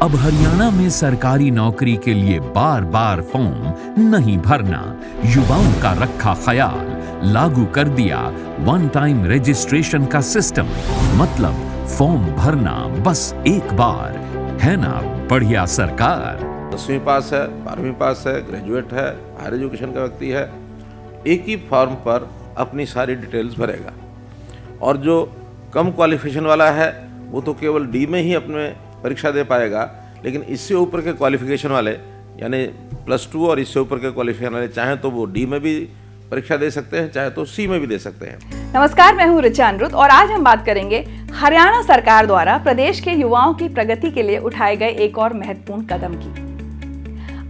अब हरियाणा में सरकारी नौकरी के लिए बार बार फॉर्म नहीं भरना, युवाओं का रखा ख्याल, लागू कर दिया वन टाइम रजिस्ट्रेशन का सिस्टम। मतलब फॉर्म भरना बस एक बार, है ना बढ़िया सरकार। 10वीं पास है, 12वीं पास है, ग्रेजुएट है, हायर एजुकेशन का व्यक्ति है, एक ही फॉर्म पर अपनी सारी डिटेल्स भरेगा। और जो कम क्वालिफिकेशन वाला है वो तो केवल डी में ही अपने परीक्षा दे पाएगा, लेकिन इससे ऊपर के क्वालिफिकेशन वाले यानी +2 और इससे ऊपर के क्वालिफिकेशन वाले चाहें तो वो डी में भी परीक्षा दे सकते हैं, चाहे तो सी में भी दे सकते हैं। नमस्कार, मैं हूं ऋचा अनिरुद्ध और आज हम बात करेंगे हरियाणा सरकार द्वारा प्रदेश के युवाओं की प्रगति के लिए उठाए गए एक और महत्वपूर्ण कदम की।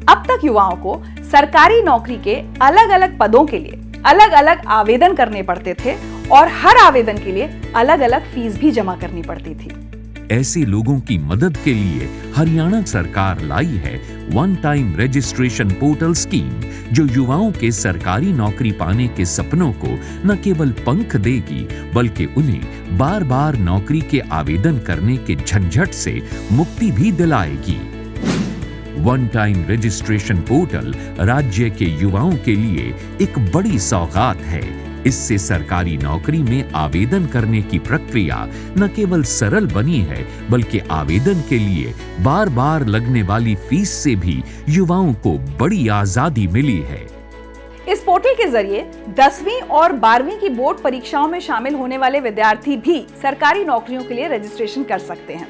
अब तक युवाओं को सरकारी नौकरी के अलग अलग पदों के लिए अलग अलग आवेदन करने पड़ते थे और हर आवेदन के लिए अलग अलग फीस भी जमा करनी पड़ती थी। ऐसे लोगों की मदद के लिए हरियाणा सरकार लाई है one time registration portal scheme, जो युवाओं के सरकारी नौकरी पाने के सपनों को न केवल पंख देगी बल्कि उन्हें बार बार नौकरी के आवेदन करने के झंझट से मुक्ति भी दिलाएगी। वन टाइम रजिस्ट्रेशन पोर्टल राज्य के युवाओं के लिए एक बड़ी सौगात है। इससे सरकारी नौकरी में आवेदन करने की प्रक्रिया न केवल सरल बनी है बल्कि आवेदन के लिए बार बार लगने वाली फीस से भी युवाओं को बड़ी आजादी मिली है। इस पोर्टल के जरिए 10वीं और 12वीं की बोर्ड परीक्षाओं में शामिल होने वाले विद्यार्थी भी सरकारी नौकरियों के लिए रजिस्ट्रेशन कर सकते हैं।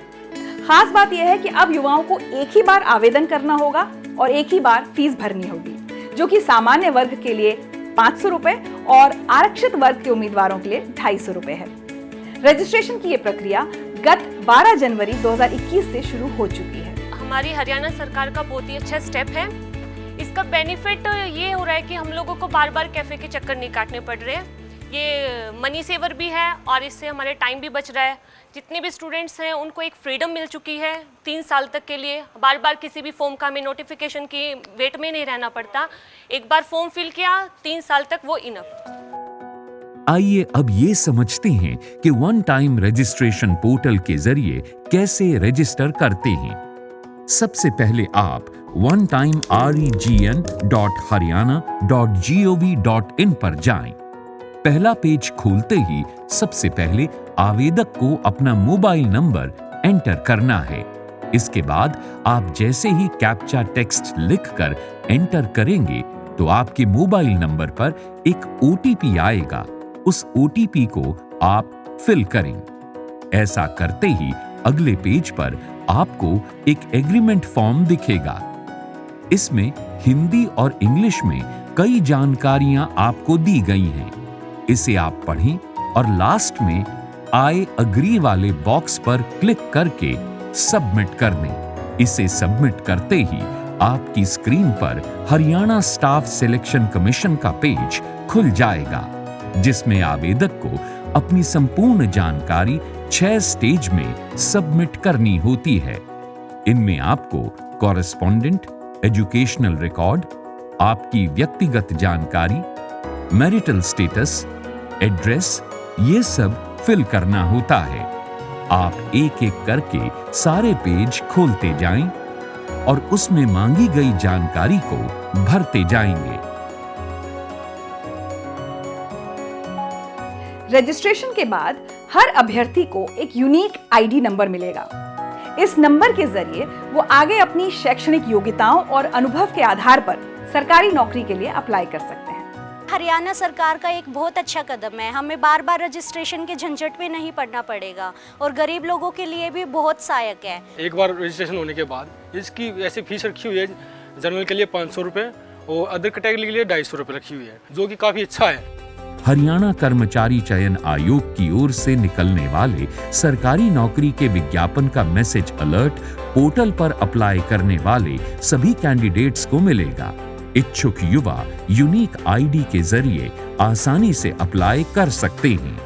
खास बात यह है कि अब युवाओं को एक ही बार आवेदन करना होगा और एक ही बार फीस भरनी होगी, जो कि सामान्य वर्ग के लिए 500 रुपए और आरक्षित वर्ग के उम्मीदवारों के लिए 250 रुपए है। रजिस्ट्रेशन की ये प्रक्रिया गत 12 जनवरी 2021 से शुरू हो चुकी है। हमारी हरियाणा सरकार का बहुत ही अच्छा स्टेप है। इसका बेनिफिट ये हो रहा है कि हम लोगों को बार बार कैफे के चक्कर नहीं काटने पड़ रहे हैं। ये मनी सेवर भी है और इससे हमारे टाइम भी बच रहा है। जितने भी स्टूडेंट्स हैं उनको एक फ्रीडम मिल चुकी है 3 साल तक के लिए। बार बार किसी भी फॉर्म का हमें नोटिफिकेशन की वेट में नहीं रहना पड़ता। एक बार फॉर्म फिल किया, 3 साल तक वो इनफ। आइए अब ये समझते हैं कि वन टाइम रजिस्ट्रेशन पोर्टल के जरिए कैसे रजिस्टर करते हैं। सबसे पहले आप onetimeregn.haryana.gov.in पर जाएं। पहला पेज खोलते ही सबसे पहले आवेदक को अपना मोबाइल नंबर एंटर करना है। इसके बाद आप जैसे ही कैप्चा टेक्स्ट लिखकर एंटर करेंगे तो आपके मोबाइल नंबर पर एक OTP आएगा। उस OTP को आप फिल करें। ऐसा करते ही अगले पेज पर आपको एक एग्रीमेंट फॉर्म दिखेगा। इसमें हिंदी और इंग्लिश में कई जानकारियां आपको दी गई हैं। इसे आप पढ़ें और लास्ट में आई अग्री वाले बॉक्स पर क्लिक करके सबमिट कर दें। इसे सबमिट करते ही आपकी स्क्रीन पर हरियाणा स्टाफ सिलेक्शन कमीशन का पेज खुल जाएगा, जिसमें आवेदक को अपनी संपूर्ण जानकारी 6 स्टेज में सबमिट करनी होती है। इनमें आपको कॉरेस्पॉन्डेंट, एजुकेशनल रिकॉर्ड, आपकी व्यक्तिगत जानकारी, मैरिटल स्टेटस, एड्रेस, ये सब फिल करना होता है। आप एक एक करके सारे पेज खोलते जाएं और उसमें मांगी गई जानकारी को भरते जाएंगे। रजिस्ट्रेशन के बाद हर अभ्यर्थी को एक यूनिक आईडी नंबर मिलेगा। इस नंबर के जरिए वो आगे अपनी शैक्षणिक योग्यताओं और अनुभव के आधार पर सरकारी नौकरी के लिए अप्लाई कर सकते हैं। हरियाणा सरकार का एक बहुत अच्छा कदम है। हमें बार बार रजिस्ट्रेशन के झंझट में नहीं पड़ना पड़ेगा और गरीब लोगों के लिए भी बहुत सहायक है। एक बार रजिस्ट्रेशन होने के बाद इसकी ऐसी फीस रखी हुई है, जनरल के लिए 500 रुपये और अदर कैटेगरी के लिए 250 रुपये रखी हुई है, जो कि काफ़ी अच्छा है। हरियाणा कर्मचारी चयन आयोग की ओर से निकलने वाले सरकारी नौकरी के विज्ञापन का मैसेज अलर्ट पोर्टल पर अप्लाई करने वाले सभी कैंडिडेट्स को मिलेगा। इच्छुक युवा यूनिक आईडी के जरिए आसानी से अप्लाई कर सकते हैं।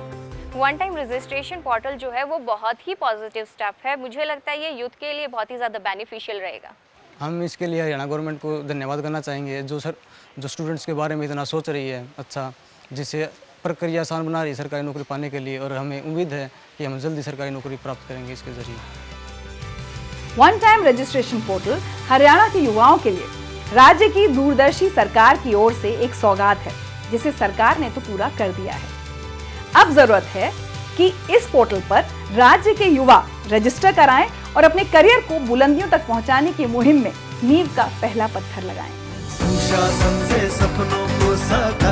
वन टाइम रजिस्ट्रेशन पोर्टल जो है वो बहुत ही पॉजिटिव स्टेप है। मुझे लगता है ये यूथ के लिए बहुत ही ज़्यादा बेनिफिशियल रहेगा। हम इसके लिए हरियाणा गवर्नमेंट को धन्यवाद करना चाहेंगे, जो स्टूडेंट्स के बारे में इतना सोच रही है, अच्छा, जिससे प्रक्रिया आसान बना रही है सरकारी नौकरी पाने के लिए। और हमें उम्मीद है कि हम जल्दी सरकारी नौकरी प्राप्त करेंगे इसके जरिए। One time registration portal Haryana के युवाओं के लिए राज्य की दूरदर्शी सरकार की ओर से एक सौगात है, जिसे सरकार ने तो पूरा कर दिया है। अब जरूरत है कि इस पोर्टल पर राज्य के युवा रजिस्टर कराएं और अपने करियर को बुलंदियों तक पहुंचाने की मुहिम में नींव का पहला पत्थर लगाएं। सुशासन से सपनों को साकार